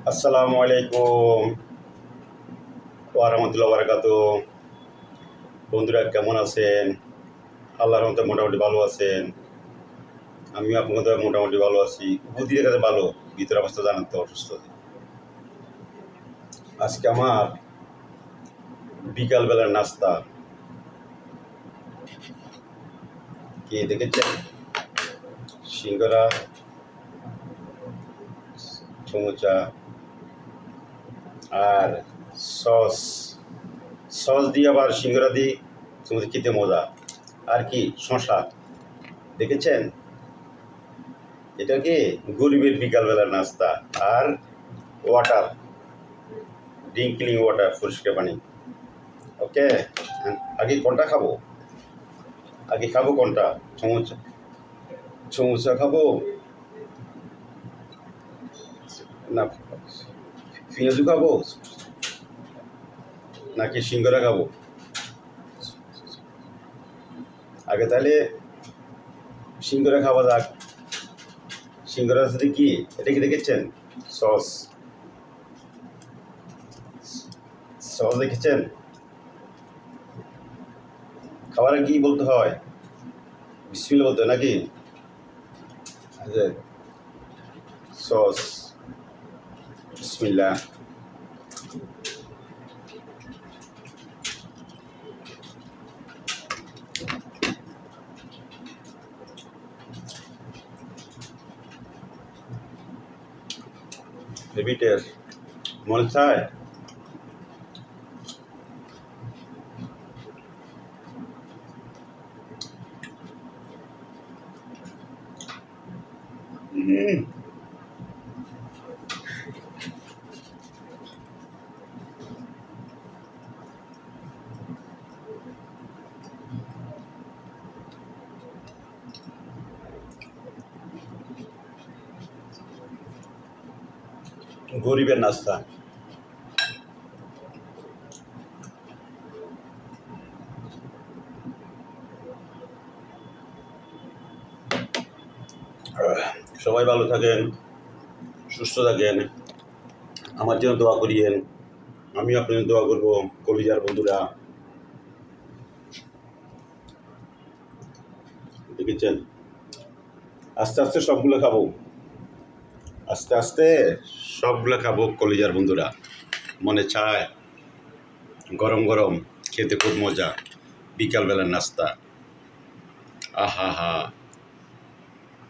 আসসালামু আলাইকুম ওয়া রাহমাতুল্লাহি ওয়া বারাকাতুহু। বন্ধুরা কেমন আছেন? আল্লাহর রহমতে মোটামুটি ভালো আছেন। আমিও আপনাদের মোটামুটি ভালো আছি। বুদ্ধির কাছে ভালো, ভিতরের অবস্থা জানেন তো, অসুস্থ। আজকে আমার বিকালবেলার নাস্তা কি দেখেছেন? সিঙ্গারা, সমুচা আর সস সস দিয়ে আবার সিঙ্গারা দিই, সমুচা খেতে মজা। আর কি শশা দেখেছেন? এটা কি গরিবের বিকালবেলার নাস্তা। আর ওয়াটার, ড্রিঙ্কিং ওয়াটার, পরিষ্কার পানি। ওকে, আগে কোনটা খাবো? আগে খাবো কোনটা? সমুচা সমুচা খাবো না পেঁয়াজু খাবো নাকি সিঙ্গারা খাবো? আগে তাহলে সিঙ্গারা খাওয়া যাক। সিঙ্গারার সাথে কি, এটা কি দেখেছেন? সস সস দেখেছেন? খাবারে কি বলতে হয়? বিসমিল্লাহ বলতে হয় নাকি? আচ্ছা, সস, বিসমিল্লাহ। হেভি টেস্ট, মনে চায়। গরিবের নাস্তা। সবাই ভালো থাকেন, সুস্থ থাকেন, আমার জন্য দোয়া করিয়েন, আমি আপনাদের দোয়া করবো। কলিজার বন্ধুরা দেখেছেন, আস্তে আস্তে সবগুলো খাবো, আস্তে আস্তে সবগুলো খাবো কলিজার বন্ধুরা। মনে চায় গরম গরম খেতে খুব মজা, বিকালবেলার নাস্তা। আহা হা।